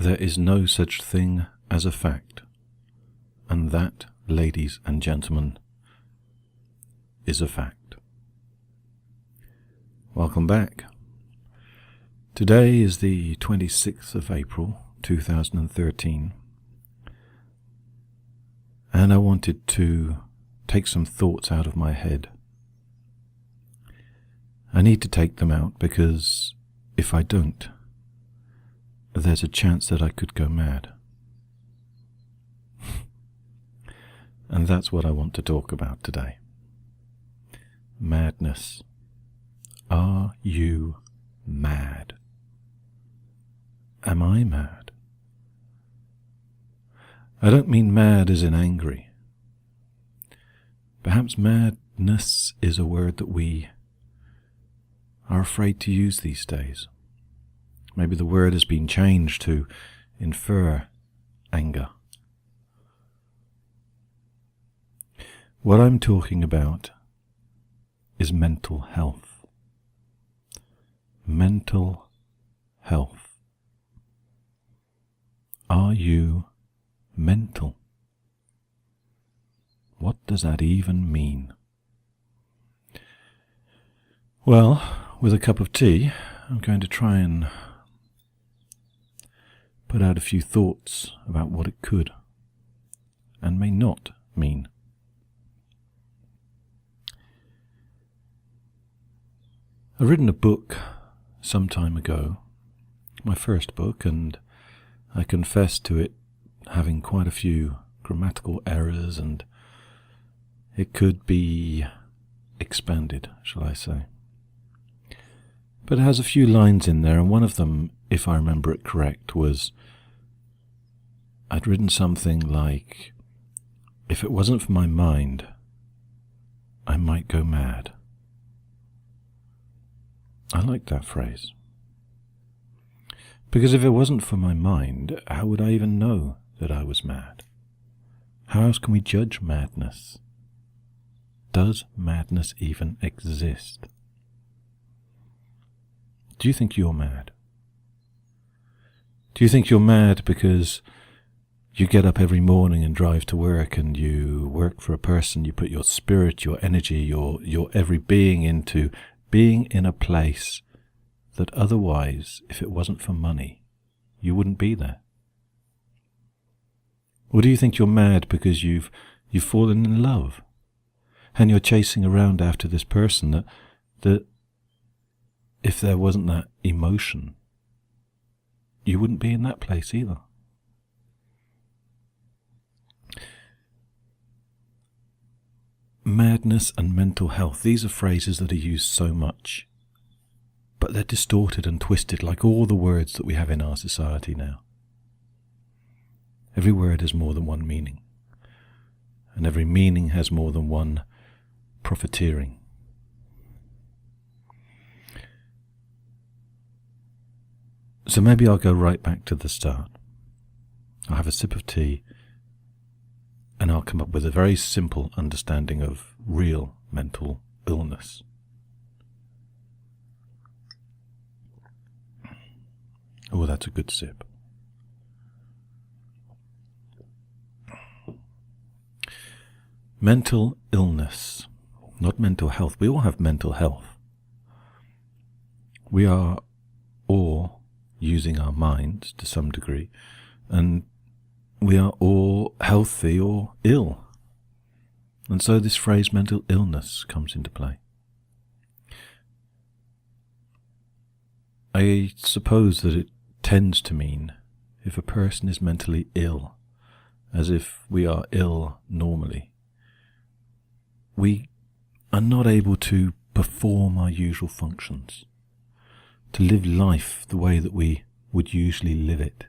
There is no such thing as a fact, and that, ladies and gentlemen, is a fact. Welcome back. Today is the 26th of April, 2013, and I wanted to take some thoughts out of my head. I need to take them out because if I don't, there's a chance that I could go mad. And that's what I want to talk about today. Madness. Are you mad? Am I mad? I don't mean mad as in angry. Perhaps madness is a word that we are afraid to use these days. Maybe the word has been changed to infer anger. What I'm talking about is mental health. Mental health. Are you mental? What does that even mean? Well, with a cup of tea, I'm going to try and put out a few thoughts about what it could and may not mean. I've written a book some time ago, my first book, and I confess to it having quite a few grammatical errors, and it could be expanded, shall I say. But it has a few lines in there, and one of them, if I remember it correct, was I'd written something like, if it wasn't for my mind, I might go mad. I like that phrase. Because if it wasn't for my mind, how would I even know that I was mad? How else can we judge madness? Does madness even exist? Do you think you're mad? Do you think you're mad because you get up every morning and drive to work and you work for a person, you put your spirit, your energy, your every being into being in a place that otherwise, if it wasn't for money, you wouldn't be there? Or do you think you're mad because you've fallen in love and you're chasing around after this person that if there wasn't that emotion, you wouldn't be in that place either? Madness and mental health, these are phrases that are used so much, but they're distorted and twisted like all the words that we have in our society now. Every word has more than one meaning, and every meaning has more than one profiteering. So maybe I'll go right back to the start. I'll have a sip of tea, and I'll come up with a very simple understanding of real mental illness. Oh, that's a good sip. Mental illness, not mental health. We all have mental health. We are all using our minds to some degree, and we are all healthy or ill. And so this phrase mental illness comes into play. I suppose that it tends to mean if a person is mentally ill, as if we are ill normally, we are not able to perform our usual functions, to live life the way that we would usually live it.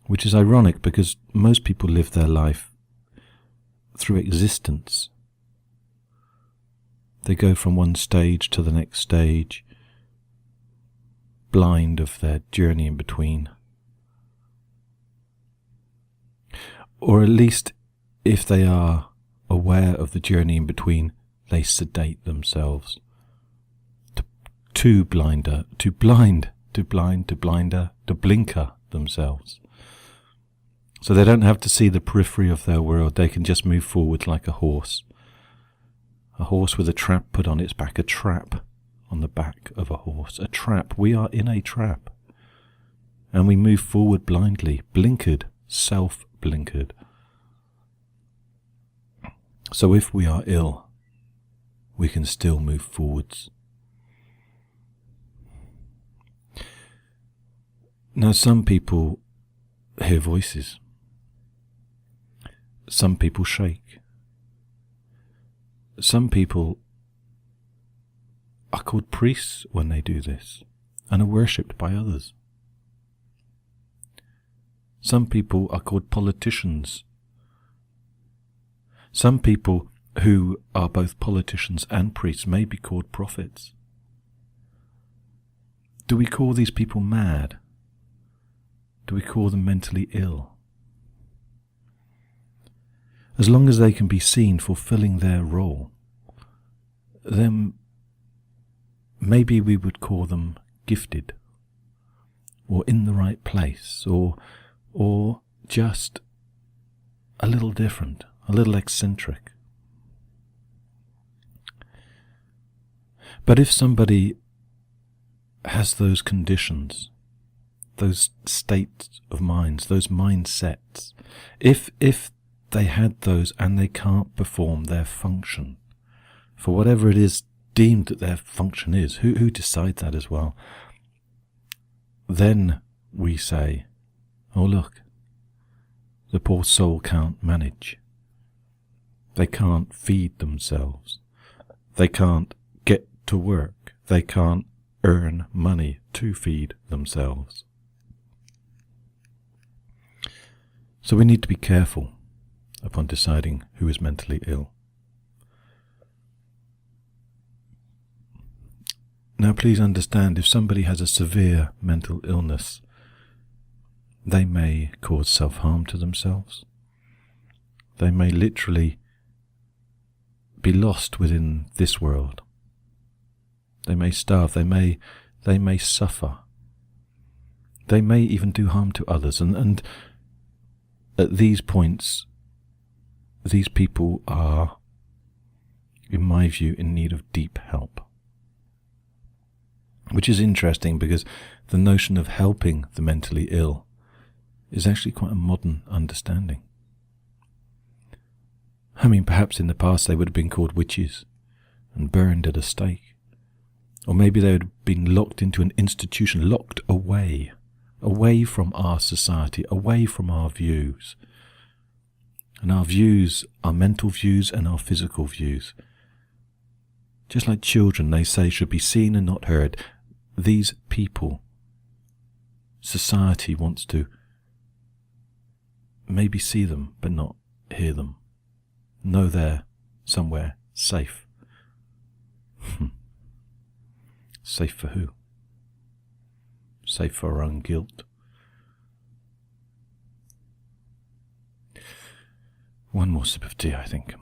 Which is ironic because most people live their life through existence. They go from one stage to the next stage, blind of their journey in between. Or at least, if they are aware of the journey in between, they sedate themselves to blinker themselves. So they don't have to see the periphery of their world. They can just move forward like a horse. A horse with a trap put on its back. A trap on the back of a horse. A trap. We are in a trap. And we move forward blindly. Blinkered. Self-blinkered. So if we are ill, we can still move forwards. Now some people hear voices. Some people shake. Some people are called priests when they do this and are worshipped by others. Some people are called politicians. Some people who are both politicians and priests may be called prophets. Do we call these people mad? Do we call them mentally ill? As long as they can be seen fulfilling their role, then maybe we would call them gifted, or in the right place, or just a little different, a little eccentric. But if somebody has those conditions, those states of minds, those mindsets, if they had those and they can't perform their function, for whatever it is deemed that their function is, who decides that as well, then we say, oh look, the poor soul can't manage. They can't feed themselves. They can't get to work. They can't earn money to feed themselves. So we need to be careful upon deciding who is mentally ill. Now please understand, if somebody has a severe mental illness, they may cause self-harm to themselves. They may literally be lost within this world. They may starve, they may suffer. They may even do harm to others, and at these points, these people are, in my view, in need of deep help. Which is interesting because the notion of helping the mentally ill is actually quite a modern understanding. I mean, perhaps in the past they would have been called witches and burned at a stake. Or maybe they would have been locked into an institution, locked away from our society, away from our views. And our views, our mental views and our physical views. Just like children, they say, should be seen and not heard. These people, society wants to maybe see them, but not hear them. Know they're somewhere safe. Safe for who? Safe for our own guilt. One more sip of tea, I think.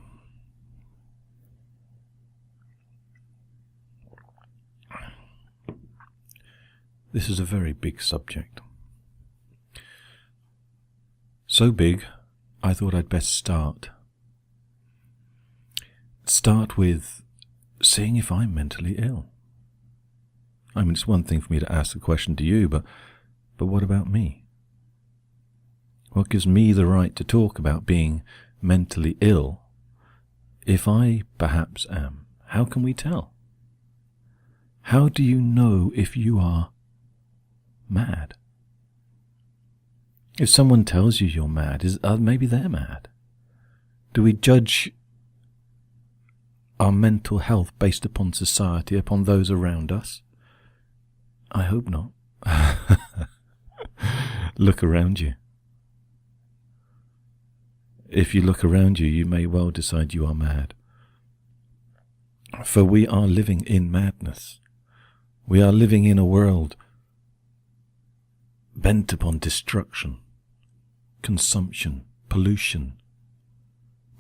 This is a very big subject. So big, I thought I'd best start with seeing if I'm mentally ill. I mean, it's one thing for me to ask the question to you, but what about me? What gives me the right to talk about being mentally ill if I perhaps am? How can we tell? How do you know if you are mad? If someone tells you you're mad, maybe they're mad. Do we judge our mental health based upon society, upon those around us? I hope not. Look around you. If you look around you, you may well decide you are mad. For we are living in madness. We are living in a world bent upon destruction, consumption, pollution,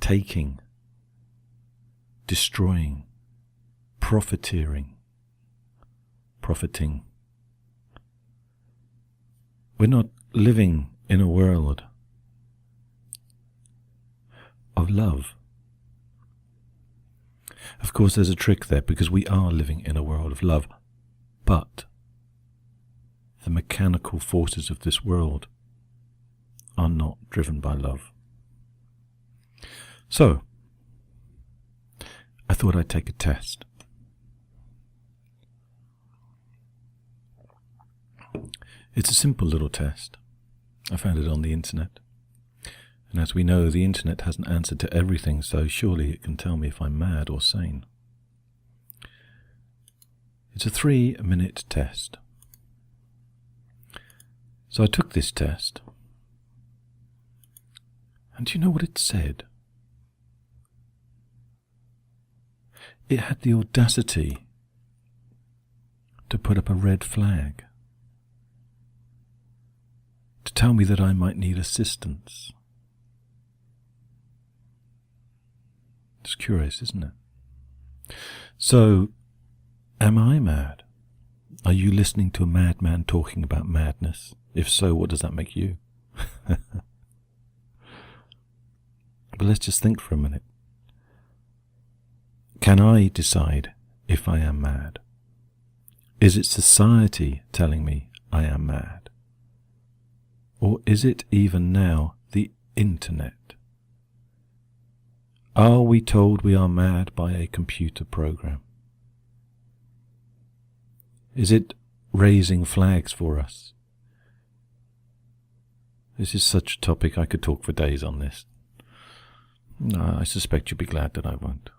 taking, destroying, profiting. We're not living in a world of love. Of course, there's a trick there, because we are living in a world of love, but the mechanical forces of this world are not driven by love. So, I thought I'd take a test. It's a simple little test. I found it on the internet. And as we know, the internet has an answer to everything, so surely it can tell me if I'm mad or sane. It's a 3-minute test. So I took this test, and do you know what it said? It had the audacity to put up a red flag, to tell me that I might need assistance. It's curious, isn't it? So, am I mad? Are you listening to a madman talking about madness? If so, what does that make you? But let's just think for a minute. Can I decide if I am mad? Is it society telling me I am mad? Or is it even now the internet? Are we told we are mad by a computer program? Is it raising flags for us? This is such a topic I could talk for days on this. No, I suspect you'll be glad that I won't.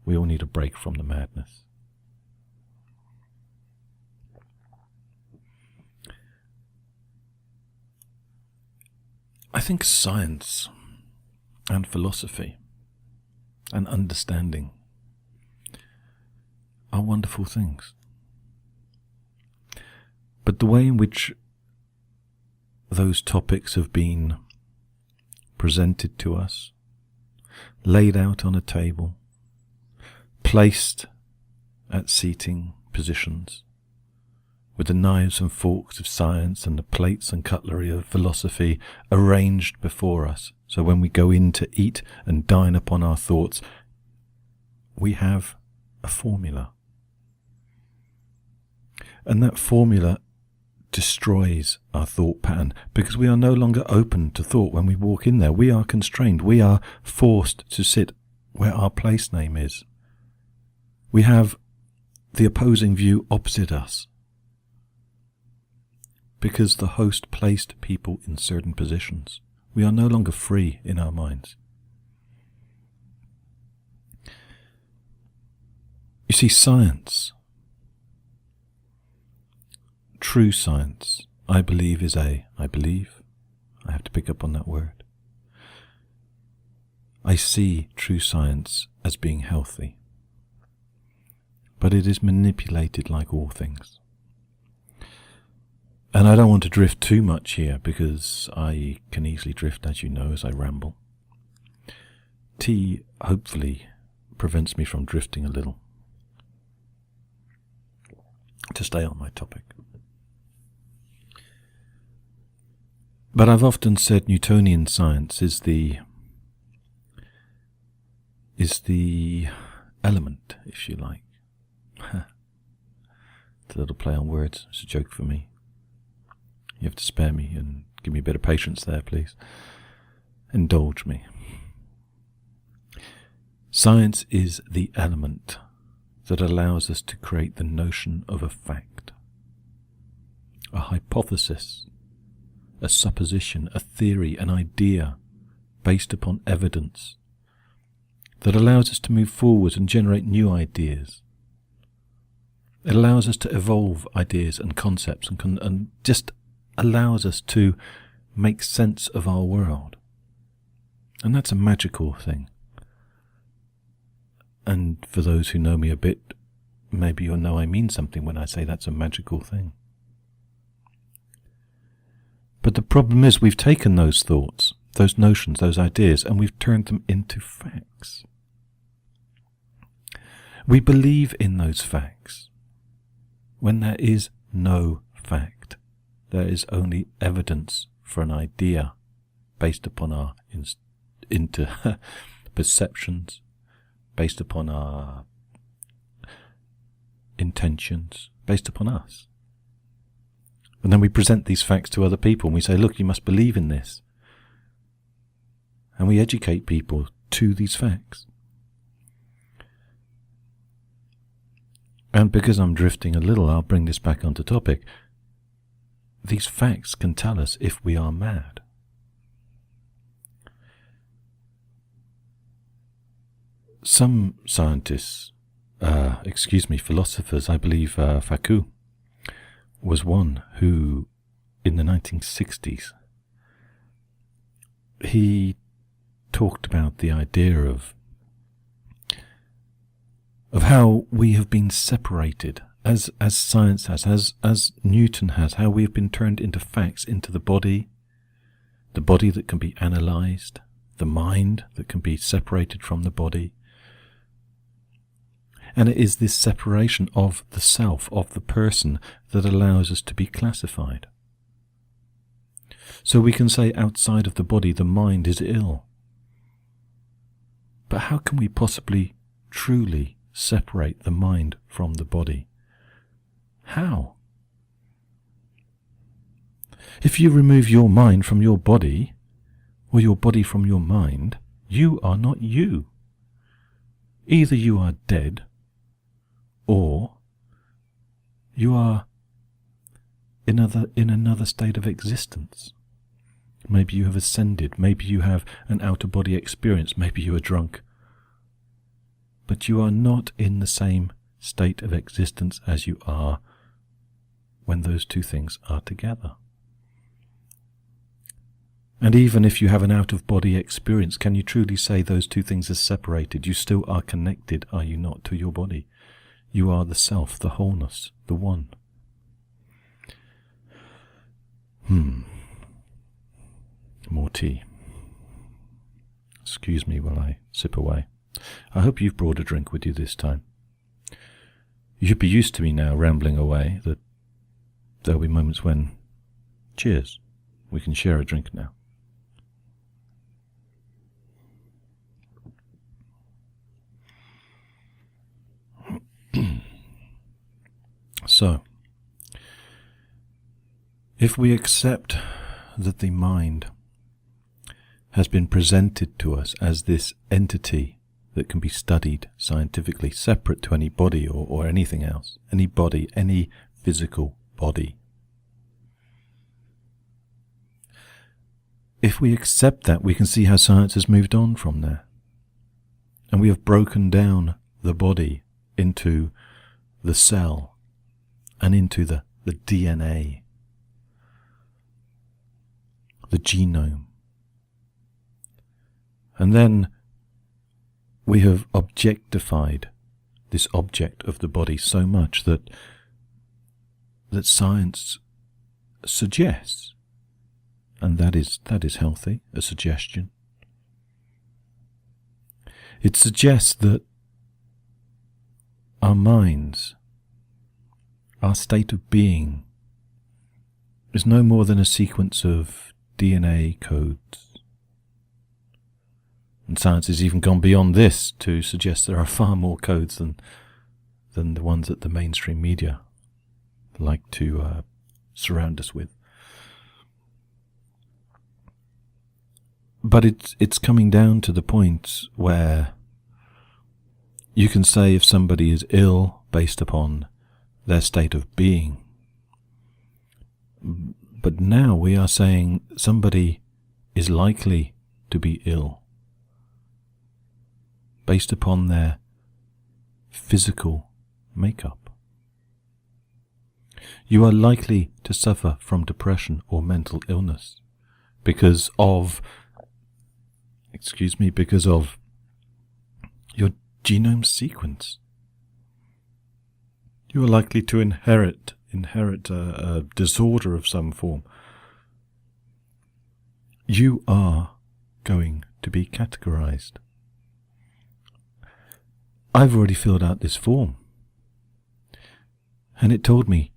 We all need a break from the madness. I think science and philosophy and understanding are wonderful things. But the way in which those topics have been presented to us, laid out on a table, placed at seating positions, with the knives and forks of science and the plates and cutlery of philosophy arranged before us, so when we go in to eat and dine upon our thoughts, we have a formula. And that formula destroys our thought pattern, because we are no longer open to thought when we walk in there. We are constrained. We are forced to sit where our place name is. We have the opposing view opposite us, because the host placed people in certain positions. We are no longer free in our minds. You see, science, true science, I believe I have to pick up on that word. I see true science as being healthy, but it is manipulated like all things. And I don't want to drift too much here, because I can easily drift, as you know, as I ramble. Tea hopefully prevents me from drifting a little. To stay on my topic. But I've often said Newtonian science is the element, if you like. It's a little play on words. It's a joke for me. You have to spare me and give me a bit of patience there, please. Indulge me. Science is the element that allows us to create the notion of a fact, a hypothesis, a supposition, a theory, an idea based upon evidence that allows us to move forward and generate new ideas. It allows us to evolve ideas and concepts and just allows us to make sense of our world. And that's a magical thing. And for those who know me a bit, maybe you'll know I mean something when I say that's a magical thing. But the problem is we've taken those thoughts, those notions, those ideas, and we've turned them into facts. We believe in those facts when there is no fact there is only evidence for an idea based upon our perceptions, based upon our intentions, based upon us. And then we present these facts to other people and we say, look, you must believe in this. And we educate people to these facts. And because I'm drifting a little, I'll bring this back onto topic. These facts can tell us if we are mad. Some scientists, philosophers, I believe Foucault was one who, in the 1960s, he talked about the idea of how we have been separated, as science has, as Newton has, how we have been turned into facts, into the body that can be analysed, the mind that can be separated from the body. And it is this separation of the self, of the person, that allows us to be classified. So we can say outside of the body, the mind is ill. But how can we possibly truly separate the mind from the body? How? If you remove your mind from your body, or your body from your mind, you are not you. Either you are dead, or you are in another state of existence. Maybe you have ascended, maybe you have an out-of-body experience, maybe you are drunk. But you are not in the same state of existence as you are when those two things are together. And even if you have an out-of-body experience, can you truly say those two things are separated? You still are connected, are you not, to your body? You are the self, the wholeness, the one. More tea. Excuse me while I sip away. I hope you've brought a drink with you this time. You should be used to me now rambling away, that there'll be moments when, cheers, we can share a drink now. So, if we accept that the mind has been presented to us as this entity that can be studied scientifically, separate to any body or anything else, any body, any physical body. If we accept that, we can see how science has moved on from there. And we have broken down the body into the cell and into the DNA, the genome. And then we have objectified this object of the body so much that science suggests, and that is healthy, a suggestion. It suggests that our minds, our state of being, is no more than a sequence of DNA codes. And science has even gone beyond this to suggest there are far more codes than the ones that the mainstream media like to surround us with. But it's coming down to the point where you can say if somebody is ill based upon their state of being. But now we are saying somebody is likely to be ill based upon their physical makeup. You are likely to suffer from depression or mental illness because of your genome sequence. You are likely to inherit a disorder of some form. You are going to be categorized. I've already filled out this form, and it told me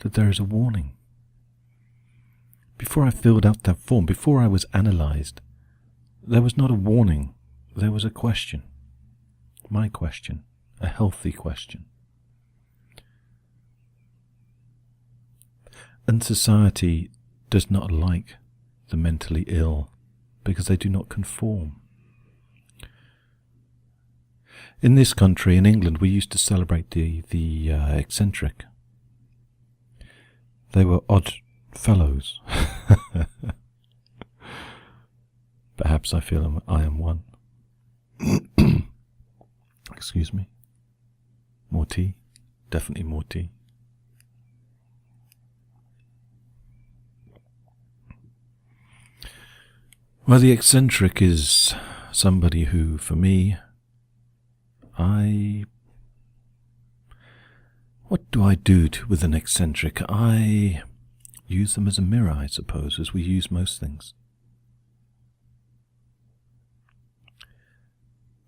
that there is a warning. Before I filled out that form, before I was analysed, there was not a warning, there was a question. My question, a healthy question. And society does not like the mentally ill because they do not conform. In this country, in England, we used to celebrate the eccentric. They were odd fellows. Perhaps I feel I am one. Excuse me. More tea? Definitely more tea. Well, the eccentric is somebody who, for me, what do I do with an eccentric? I use them as a mirror, I suppose, as we use most things.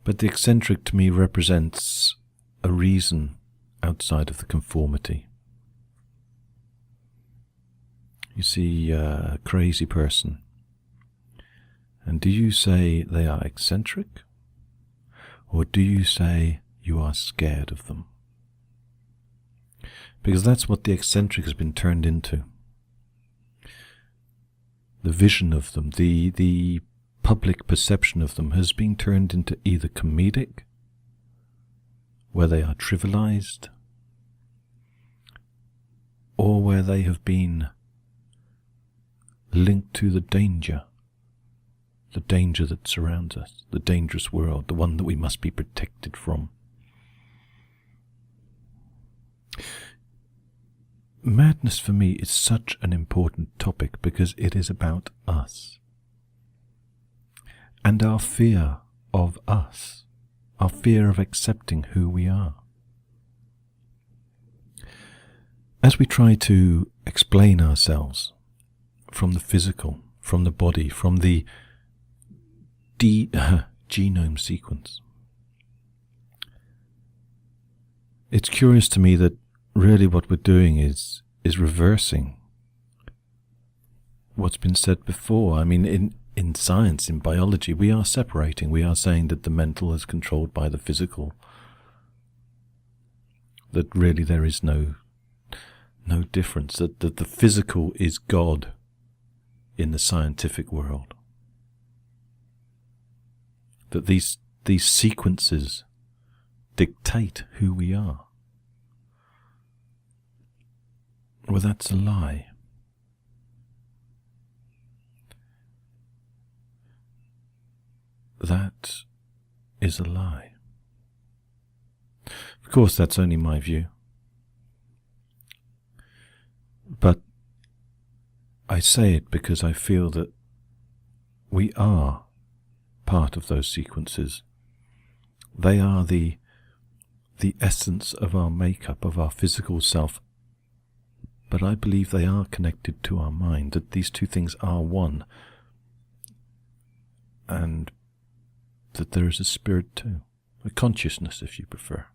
But the eccentric to me represents a reason outside of the conformity. You see a crazy person, and do you say they are eccentric? Or do you say you are scared of them? Because that's what the eccentric has been turned into. The vision of them, the public perception of them has been turned into either comedic, where they are trivialized, or where they have been linked to the danger that surrounds us, the dangerous world, the one that we must be protected from. Madness for me is such an important topic because it is about us and our fear of us, our fear of accepting who we are. As we try to explain ourselves from the physical, from the body, from the genome sequence, it's curious to me that really what we're doing is reversing what's been said before. I mean, in science, in biology, we are separating. We are saying that the mental is controlled by the physical, that really there is no difference, that the physical is God in the scientific world, that these sequences dictate who we are. Well, that's a lie. That is a lie. Of course, that's only my view. But I say it because I feel that we are part of those sequences. They are the essence of our makeup, of our physical self. But I believe they are connected to our mind, that these two things are one, and that there is a spirit too, a consciousness if you prefer.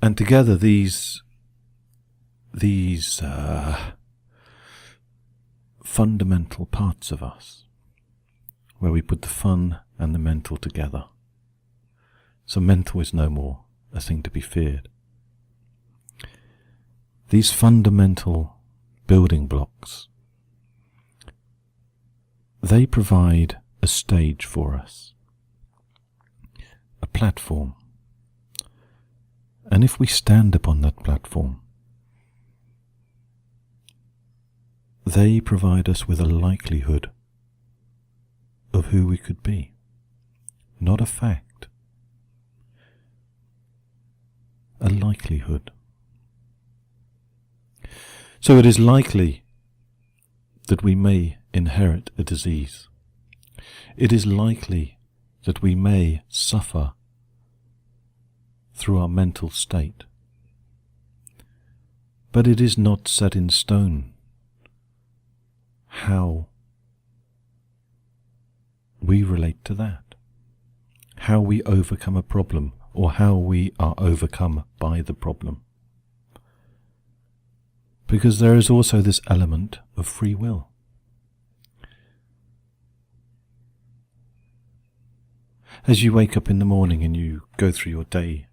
And together these fundamental parts of us, where we put the fun and the mental together. So mental is no more a thing to be feared. These fundamental building blocks, they provide a stage for us, a platform. And if we stand upon that platform, they provide us with a likelihood of who we could be, not a fact, a likelihood. So it is likely that we may inherit a disease. It is likely that we may suffer through our mental state. But it is not set in stone how we relate to that, how we overcome a problem, or how we are overcome by the problem. Because there is also this element of free will. As you wake up in the morning and you go through your day,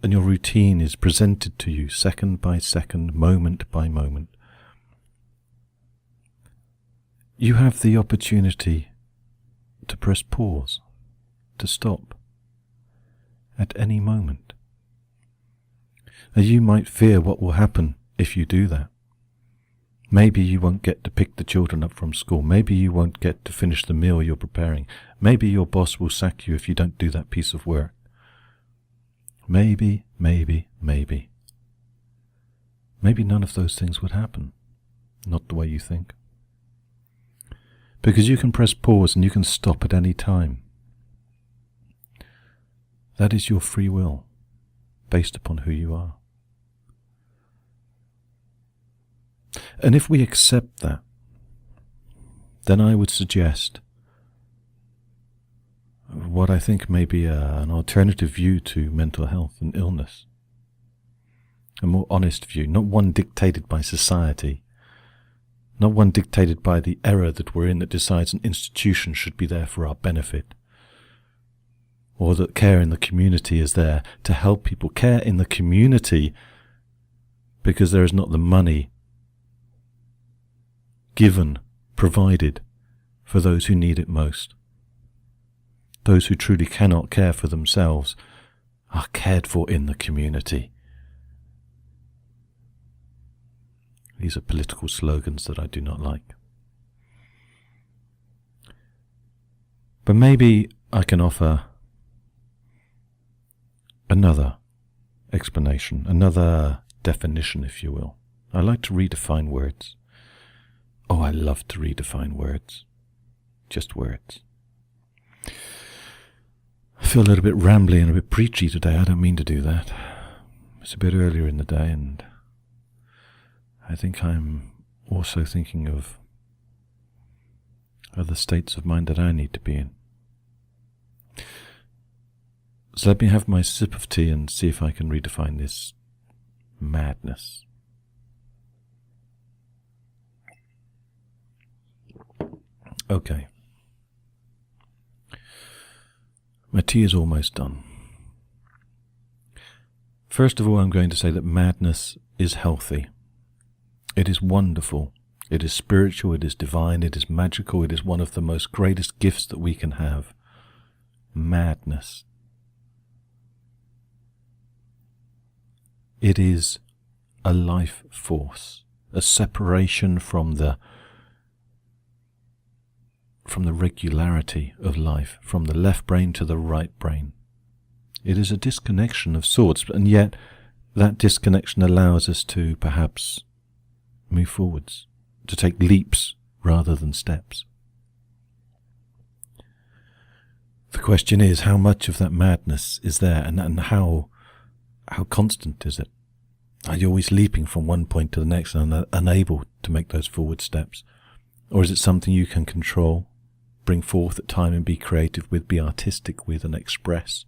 and your routine is presented to you second by second, moment by moment, you have the opportunity to press pause, to stop, at any moment. Now you might fear what will happen if you do that. Maybe you won't get to pick the children up from school. Maybe you won't get to finish the meal you're preparing. Maybe your boss will sack you if you don't do that piece of work. Maybe. Maybe none of those things would happen. Not the way you think. Because you can press pause and you can stop at any time. That is your free will, based upon who you are. And if we accept that, then I would suggest what I think may be an alternative view to mental health and illness. A more honest view, not one dictated by society, not one dictated by the era that we're in that decides an institution should be there for our benefit, or that care in the community is there to help people. Care in the community because there is not the money given, provided for those who need it most. Those who truly cannot care for themselves are cared for in the community. These are political slogans that I do not like. But maybe I can offer another explanation, another definition, if you will. I like to redefine words. Oh, I love to redefine words. Just words. I feel a little bit rambly and a bit preachy today. I don't mean to do that. It's a bit earlier in the day, and I think I'm also thinking of other states of mind that I need to be in. So let me have my sip of tea and see if I can redefine this madness. Okay. My tea is almost done. First of all, I'm going to say that madness is healthy. It is wonderful. It is spiritual. It is divine. It is magical. It is one of the most greatest gifts that we can have. Madness. It is a life force, a separation from the regularity of life, from the left brain to the right brain. It is a disconnection of sorts, and yet that disconnection allows us to perhaps move forwards, to take leaps rather than steps. The question is, how much of that madness is there, and how constant is it? Are you always leaping from one point to the next and unable to make those forward steps? Or is it something you can control, bring forth at time and be creative with, be artistic with and express?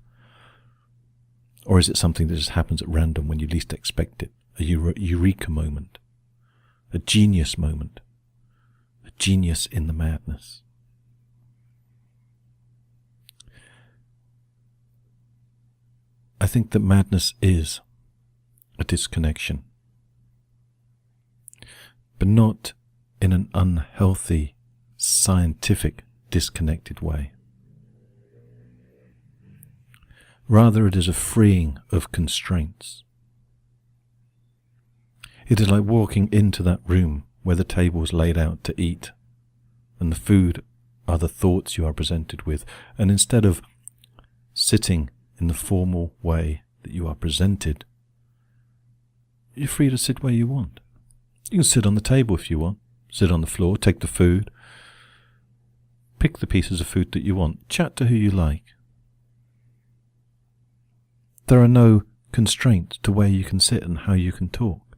Or is it something that just happens at random when you least expect it? A eureka moment, a genius moment, a genius in the madness. I think that madness is a disconnection, but not in an unhealthy, scientific, disconnected way. Rather, it is a freeing of constraints. It is like walking into that room where the table is laid out to eat, and the food are the thoughts you are presented with, and instead of sitting in the formal way that you are presented, you're free to sit where you want. You can sit on the table if you want, sit on the floor, take the food, pick the pieces of food that you want, chat to who you like. There are no constraints to where you can sit and how you can talk.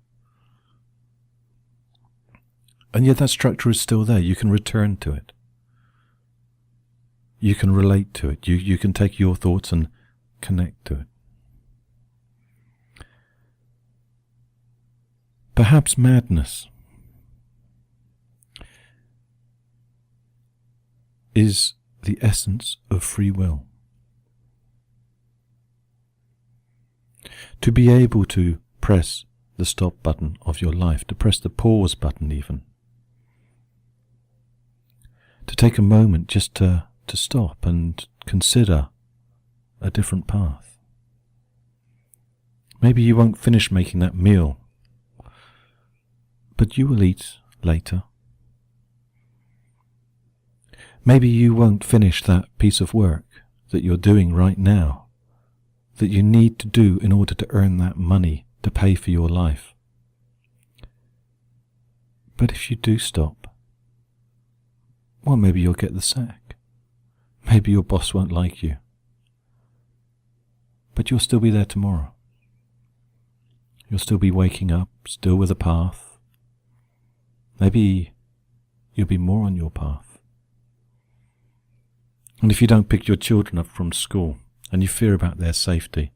And yet that structure is still there. You can return to it. You can relate to it. You can take your thoughts and connect to it. Perhaps madness is the essence of free will. To be able to press the stop button of your life, to press the pause button even. To take a moment just to stop and consider a different path. Maybe you won't finish making that meal, but you will eat later. Maybe you won't finish that piece of work that you're doing right now, that you need to do in order to earn that money to pay for your life. But if you do stop, well, maybe you'll get the sack. Maybe your boss won't like you. But you'll still be there tomorrow. You'll still be waking up, still with a path. Maybe you'll be more on your path. And if you don't pick your children up from school and you fear about their safety,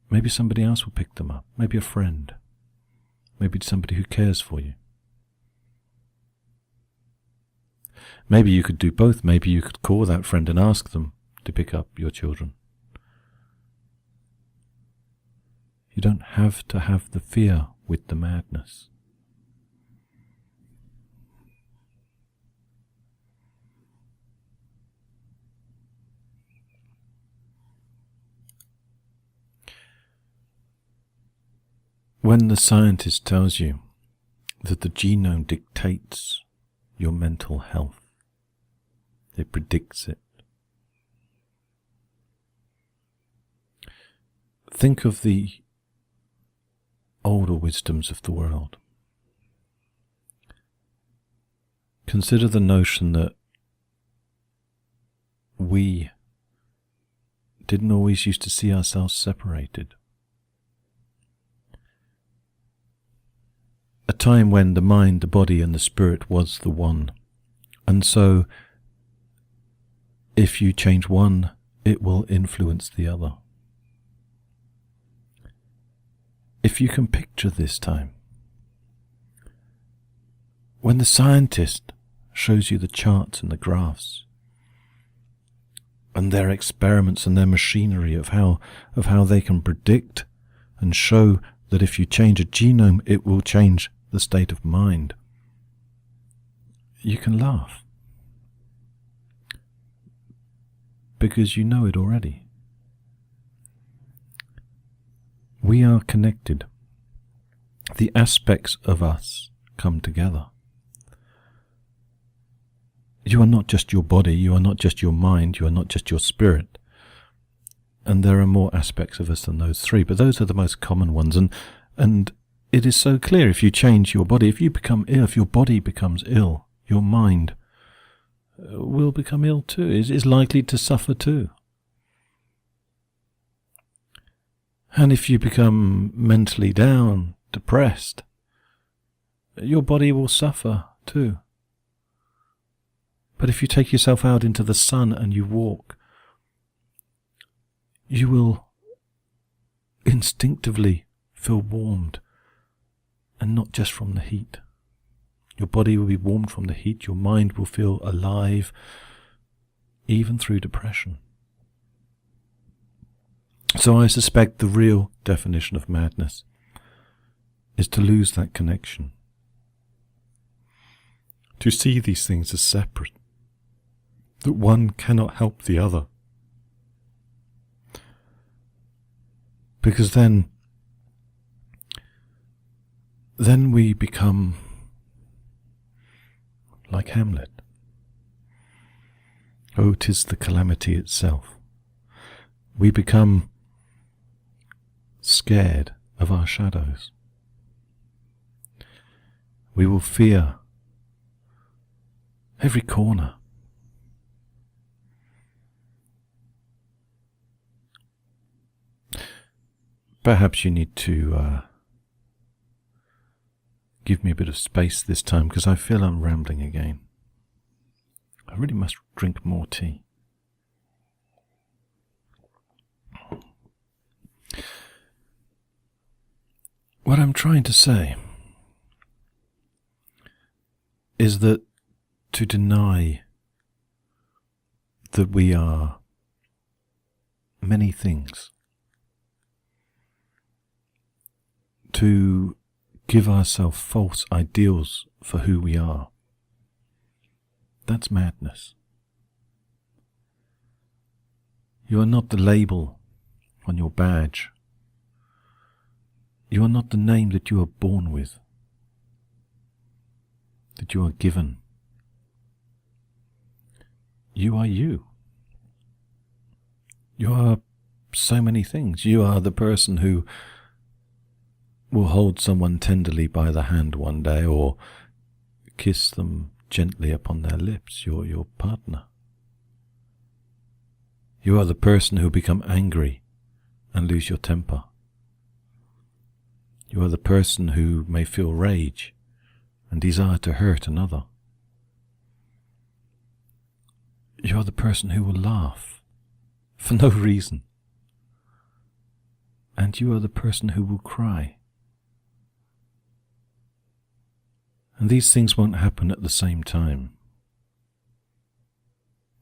maybe somebody else will pick them up. Maybe a friend. Maybe somebody who cares for you. Maybe you could do both. Maybe you could call that friend and ask them to pick up your children. You don't have to have the fear with the madness. When the scientist tells you that the genome dictates your mental health, it predicts it. Think of the older wisdoms of the world. Consider the notion that we didn't always used to see ourselves separated. A time when the mind, the body and the spirit was the one. And so, if you change one, it will influence the other. If you can picture this time, when the scientist shows you the charts and the graphs, and their experiments and their machinery of how they can predict and show that if you change a genome, it will change the state of mind, you can laugh. Because you know it already. We are connected. The aspects of us come together. You are not just your body, you are not just your mind, you are not just your spirit. And there are more aspects of us than those three, but those are the most common ones. And it is so clear, if you change your body, if you become ill, if your body becomes ill, your mind will become ill too, is likely to suffer too. And if you become mentally down, depressed, your body will suffer too. But if you take yourself out into the sun and you walk, you will instinctively feel warmed, and not just from the heat. Your body will be warmed from the heat, your mind will feel alive, even through depression. So I suspect the real definition of madness is to lose that connection. To see these things as separate, that one cannot help the other. Because then we become like Hamlet. Oh, 'tis the calamity itself. We become scared of our shadows. We will fear every corner. Perhaps you need to give me a bit of space this time, because I feel I'm rambling again. I really must drink more tea. What I'm trying to say is that to deny that we are many things, to give ourselves false ideals for who we are, that's madness. You are not the label on your badge. You are not the name that you are born with, that you are given. You are you. You are so many things. You are the person who will hold someone tenderly by the hand one day, or kiss them gently upon their lips. You're your partner. You are the person who become angry and lose your temper. You are the person who may feel rage and desire to hurt another. You are the person who will laugh for no reason. And you are the person who will cry. And these things won't happen at the same time.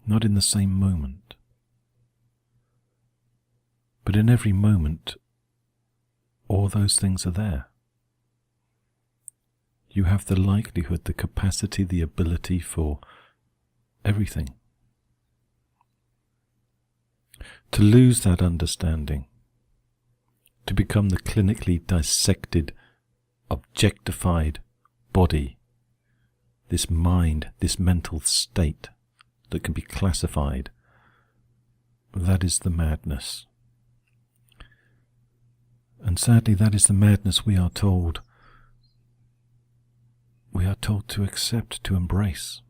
Not in the same moment. But in every moment, all those things are there. You have the likelihood, the capacity, the ability for everything. To lose that understanding, to become the clinically dissected, objectified body, this mind, this mental state that can be classified, that is the madness. And sadly, that is the madness we are told to accept, to embrace.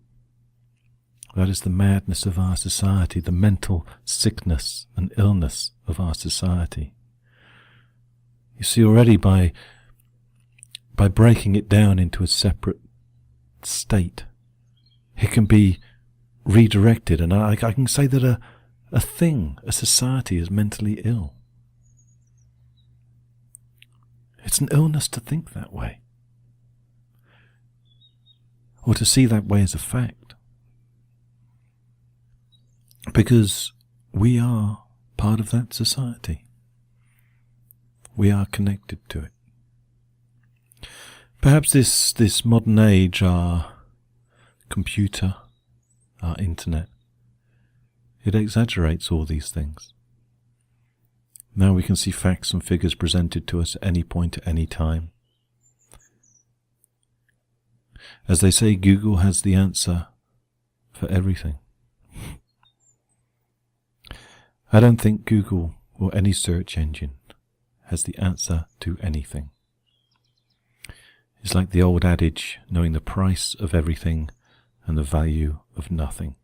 That is the madness of our society, the mental sickness and illness of our society. You see, already by breaking it down into a separate state, it can be redirected. And I can say that a society is mentally ill. It's an illness to think that way, or to see that way as a fact, because we are part of that society. We are connected to it. Perhaps this modern age, our computer, our internet, it exaggerates all these things. Now we can see facts and figures presented to us at any point, at any time. As they say, Google has the answer for everything. I don't think Google or any search engine has the answer to anything. It's like the old adage, knowing the price of everything and the value of nothing.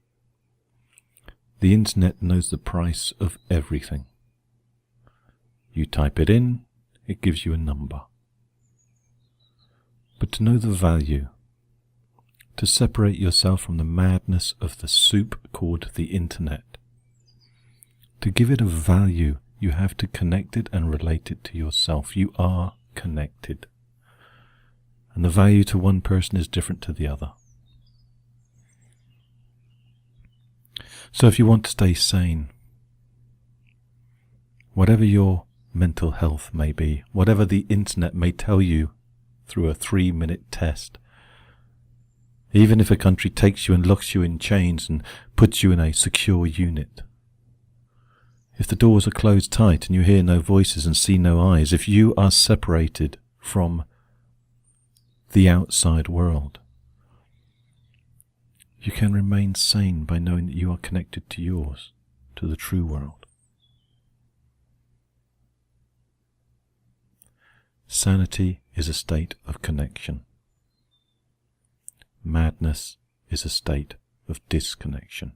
The internet knows the price of everything. You type it in, it gives you a number. But to know the value, to separate yourself from the madness of the soup called the internet, to give it a value, you have to connect it and relate it to yourself. You are connected. And the value to one person is different to the other. So if you want to stay sane, whatever your mental health may be, whatever the internet may tell you through a 3-minute test, even if a country takes you and locks you in chains and puts you in a secure unit, if the doors are closed tight and you hear no voices and see no eyes, if you are separated from the outside world, you can remain sane by knowing that you are connected to yours, to the true world. Sanity is a state of connection. Madness is a state of disconnection.